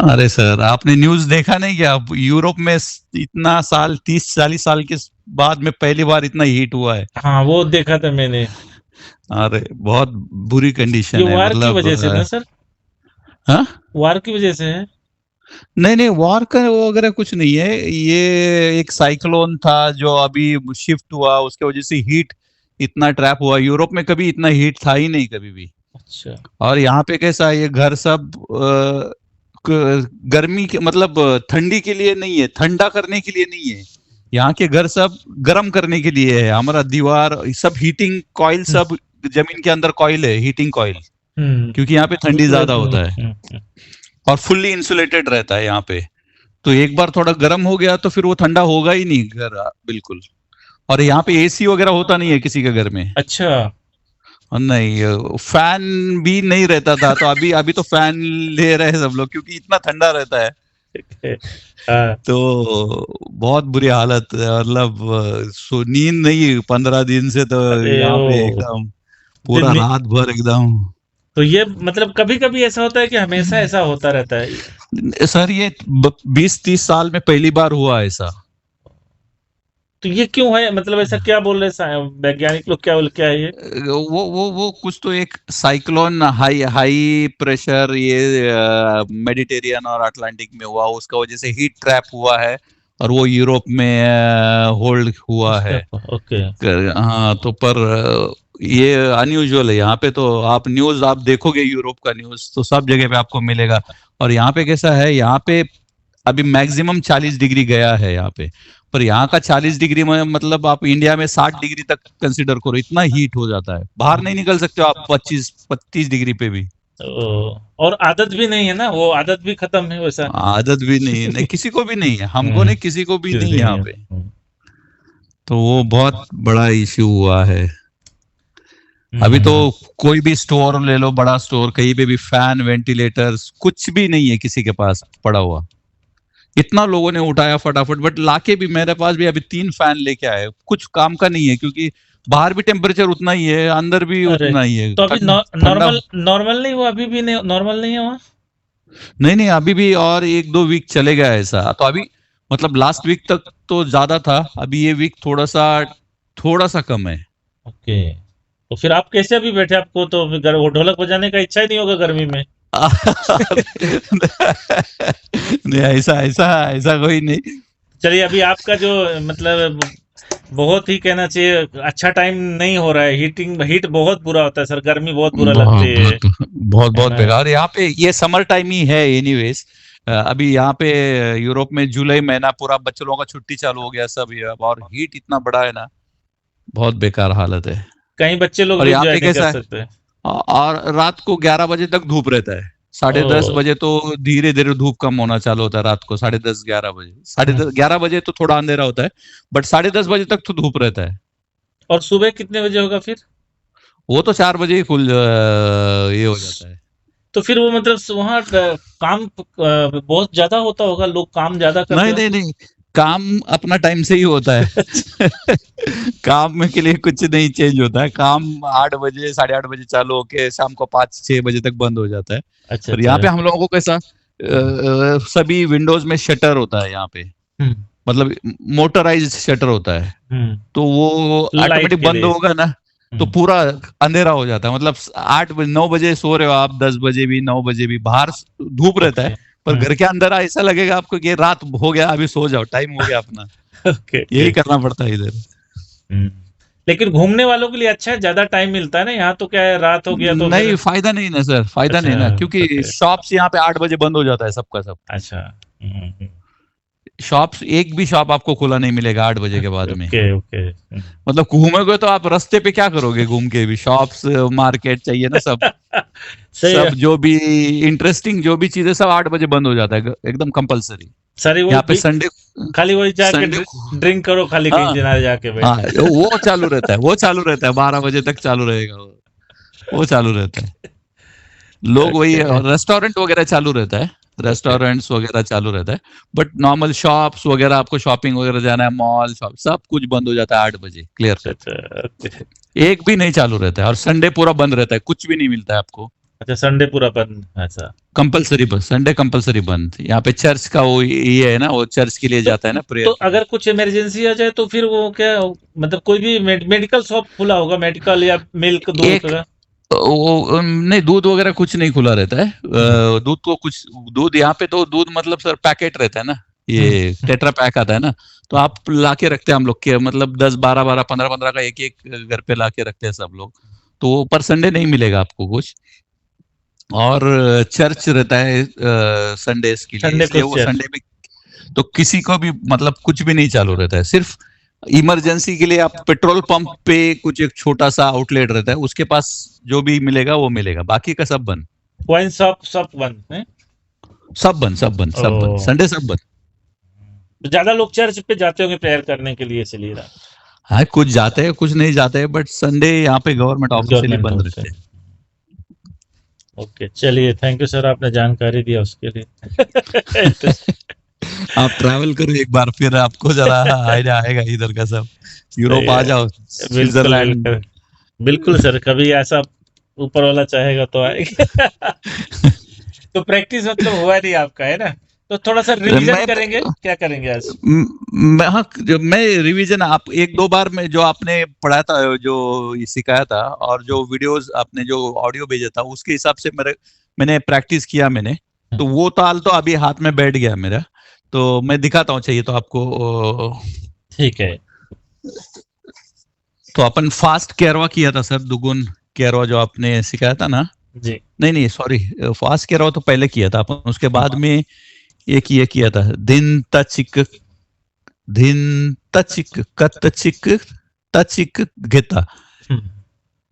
अरे सर, आपने न्यूज देखा नहीं क्या? यूरोप में इतना साल 30-40 साल के बाद में पहली बार इतना हीट हुआ है। हाँ, वो देखा था मैंने। अरे बहुत बुरी कंडीशन ये है, वार की मतलब वजह से ना सर? हाँ? वार की वजह से है? नहीं नहीं, वॉर का वो वगैरह कुछ नहीं है। ये एक साइक्लोन था जो अभी शिफ्ट हुआ, उसके वजह से हीट इतना ट्रैप हुआ। यूरोप में कभी इतना हीट था ही नहीं कभी भी। अच्छा। और यहाँ पे कैसा है, ये घर सब गर्मी के मतलब ठंडी के लिए नहीं है, ठंडा करने के लिए नहीं है। यहाँ के घर सब गर्म करने के लिए है। हमारा दीवार सब हीटिंग कॉइल, सब जमीन के अंदर कॉइल है, हीटिंग कॉइल, क्योंकि यहाँ पे ठंडी ज्यादा होता है और फुल्ली इंसुलेटेड रहता है यहाँ पे। तो एक बार थोड़ा गर्म हो गया तो फिर वो ठंडा होगा ही नहीं घर, बिल्कुल। और यहाँ पे एसी वगैरह होता नहीं है किसी के घर में। अच्छा। नहीं, फैन भी नहीं रहता था, तो अभी अभी तो फैन ले रहे हैं सब लोग, क्योंकि इतना ठंडा रहता है। तो बहुत बुरी हालत है, मतलब नींद नहीं 15 दिन से, तो यहाँ पे एकदम पूरा रात भर एकदम। तो ये मतलब कभी कभी ऐसा होता है कि हमेशा ऐसा होता रहता है? सर ये 20-30 साल में पहली बार हुआ ऐसा। तो ये क्यों है, मतलब ऐसा क्या बोल रहे हैं वैज्ञानिक लोग, क्या है ये? वो कुछ तो एक साइक्लोन, हाई प्रेशर, ये मेडिटेरियन और अटलांटिक में हुआ, उसका वजह से हीट ट्रैप हुआ है और वो यूरोप में होल्ड हुआ है। ओके। हाँ, तो पर ये अनयूजुअल है यहाँ पे। तो आप न्यूज आप देखोगे, यूरोप का न्यूज तो सब जगह पे आपको मिलेगा। और यहाँ पे कैसा है, यहाँ पे अभी मैक्सिमम 40 डिग्री गया है यहाँ पे। पर यहाँ का 40 डिग्री में मतलब आप इंडिया में 60 डिग्री तक कंसीडर करो, इतना हीट हो जाता है, बाहर नहीं निकल सकते हो आप 25-25 डिग्री पे भी। और आदत भी नहीं है ना, वो आदत भी खत्म है वैसा। आदत भी नहीं है, नहीं किसी को भी नहीं है, हमको नहीं, किसी को भी नहीं है यहाँ पे। तो वो बहुत बड़ा इश्यू हुआ है। अभी तो कोई भी स्टोर ले लो, बड़ा स्टोर, कहीं पे भी फैन, वेंटिलेटर्स कुछ भी नहीं है किसी के पास पड़ा हुआ। इतना लोगों ने उठाया फटाफट, बट लाके भी मेरे पास भी अभी 3 फैन लेके आए, कुछ काम का नहीं है, क्योंकि बाहर भी टेम्परेचर उतना ही है, अंदर भी उतना ही है। तो अभी नॉर्मल नहीं हुआ? अभी भी नॉर्मल नहीं है वहाँ? नहीं, अभी भी और 1-2 वीक चलेगा ऐसा। तो अभी मतलब लास्ट वीक तक तो ज्यादा था, अभी ये वीक थोड़ा सा कम है। ओके। तो फिर आप कैसे अभी बैठे? आपको तो ढोलक बजाने का इच्छा ही नहीं होगा गर्मी में? नहीं, ऐसा कोई नहीं। चलिए, अभी आपका जो मतलब बहुत ही कहना चाहिए अच्छा टाइम नहीं हो रहा है। हीट बहुत बुरा होता है सर, गर्मी बहुत बुरा लगती है। बहुत बेकार। यहाँ पे ये समर टाइम ही है एनीवेज। अभी यहाँ पे यूरोप में जुलाई महीना पूरा बच्चों लोगों का छुट्टी चालू हो गया सब, और हीट इतना बड़ा है ना, बहुत बेकार हालत है। कहीं बच्चे लोग भी एंजॉय नहीं कर सकते। और रात को 11 बजे तक धूप रहता है, 10:30 बजे तो धीरे धीरे धूप कम होना चालू होता है। रात को 10:30-11 बजे, 11 बजे तो थोड़ा अंधेरा होता है, बट 10:30 बजे तक तो धूप रहता है। और सुबह कितने बजे होगा फिर? वो तो 4 बजे ही ये हो जाता है। तो फिर वो मतलब वहाँ काम बहुत ज्यादा होता होगा, लोग काम ज्यादा करते हैं? नहीं, काम अपना टाइम से ही होता है। काम में के लिए कुछ नहीं चेंज होता है। काम 8 बजे 8:30 बजे चालू होके शाम को 5-6 बजे तक बंद हो जाता है। अच्छा। और यहाँ पे हम लोगों को कैसा, सभी विंडोज में शटर होता है यहाँ पे, मतलब मोटराइज्ड शटर होता है। तो वो ऑटोमेटिक बंद होगा ना, तो पूरा अंधेरा हो जाता है। मतलब 8-9 बजे सो रहे हो आप, 10 बजे भी, 9 बजे भी, बाहर धूप रहता है, पर घर के अंदर ऐसा लगेगा आपको कि रात हो गया, अभी सो जाओ, टाइम हो गया अपना। यही करना पड़ता है इधर। लेकिन घूमने वालों के लिए अच्छा है, ज्यादा टाइम मिलता है ना। यहाँ तो क्या है, रात हो गया तो नहीं, फायदा नहीं ना सर, फायदा नहीं ना, क्योंकि शॉप्स यहाँ पे 8 बजे बंद हो जाता है सबका सब। अच्छा। शॉप्स, एक भी शॉप आपको खुला नहीं मिलेगा 8 बजे के बाद में। ओके। मतलब घूमोगे तो आप रास्ते पे क्या करोगे घूम के भी? शॉप्स, मार्केट चाहिए ना सब। सब जो भी इंटरेस्टिंग जो भी चीजें सब 8 बजे बंद हो जाता है, एकदम कंपलसरी। यहाँ पे संडे खाली वही जाके ड्रिंक करो, खाली कहीं किनारे जाके बैठ। हाँ, वो चालू रहता है, 12 बजे तक चालू रहेगा वो चालू रहता है। लोग वही रेस्टोरेंट वगैरह चालू रहता है, रेस्टोरेंट्स वगैरह चालू रहता है, बट नॉर्मल शॉप्स वगैरह, आपको शॉपिंग वगैरह जाना है, मॉल शॉप सब कुछ बंद हो जाता है 8 बजे, क्लियर। एक भी नहीं चालू रहता है, और संडे पूरा बंद रहता है, कुछ भी नहीं मिलता है आपको। अच्छा, संडे पूरा बंद, ऐसा कंपलसरी बंद, संडे कंपलसरी बंद। यहाँ पे चर्च का वो ये है ना, वो चर्च के लिए जाता है ना प्रेयर। तो अगर कुछ इमरजेंसी आ जाए तो फिर वो क्या, मतलब कोई भी मेडिकल शॉप खुला होगा, मेडिकल या मिल्क दूध का? वो नहीं, दूध वगैरह कुछ नहीं खुला रहता है। दूध तो कुछ, दूध यहाँ पे तो दूध मतलब सर पैकेट रहता है ना, ये टेट्रा पैक आता है ना, तो आप लाके रखते हैं हम लोग के, मतलब 10 12 12 15 15 का एक एक घर पे लाके रखते हैं सब लोग। तो पर संडे नहीं मिलेगा आपको कुछ। और चर्च रहता है संडेज के लिए, इसलिए वो संडे में तो किसी को भी मतलब कुछ भी नहीं चालू रहता है। सिर्फ इमरजेंसी के लिए आप पेट्रोल पंप पे कुछ एक छोटा सा आउटलेट रहता है, उसके पास जो भी मिलेगा वो मिलेगा, बाकी का सब बंद। वाइन शॉप सब बंद है? सब बंद, सब बंद, सब बंद, संडे सब बंद। ज्यादा लोग चर्च पे जाते होंगे प्रेयर करने के लिए, इसलिए। हाँ, कुछ जाते हैं कुछ नहीं जाते हैं, बट संडे यहाँ पे गवर्नमेंट ऑफिशियली बंद रहते हैं। ओके, चलिए, थैंक यू सर, आपने जानकारी दिया उसके लिए। आप ट्रैवल करो एक बार, फिर आपको जरा आइडिया आएगा इधर का सब। यूरोप आ जाओ, स्विट्जरलैंड। बिल्कुल सर, कभी ऐसा ऊपर वाला चाहेगा तो आएगा। तो प्रैक्टिस मतलब हुआ नहीं आपका, है ना? तो थोड़ा सा रिवीजन करेंगे, क्या करेंगे आज? हाँ, मैं रिवीजन आप 1-2 बार में जो आपने पढ़ाया था, जो सिखाया था, और जो वीडियोस आपने जो ऑडियो भेजा था, उसके हिसाब से मैंने प्रैक्टिस किया मैंने, तो वो ताल तो अभी हाथ में बैठ गया मेरा। तो मैं दिखाता हूँ, चाहिए तो आपको। ठीक है। तो अपन फास्ट कैरवा किया था सर, दुगुन कैरवा जो आपने सिखाया था ना जी। नहीं सॉरी, फास्ट कैरवा तो पहले किया था अपन, उसके बाद में एक ये किया था, दिन तचिक कतचिक तचिक घेता,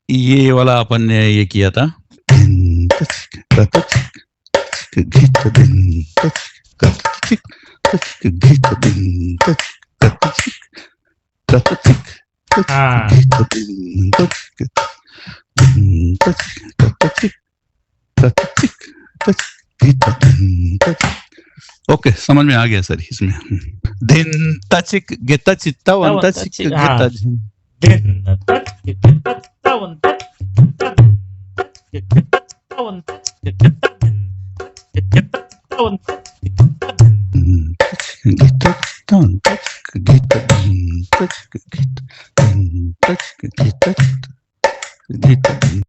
ये वाला अपन ने ये किया था। ओके, समझ में आ गया सर इसमें। दिन तचिक गेता चित्ता वंता चिक गेता दिन तचिक गेता वंता चिक गेता वंता चिक गेता वंता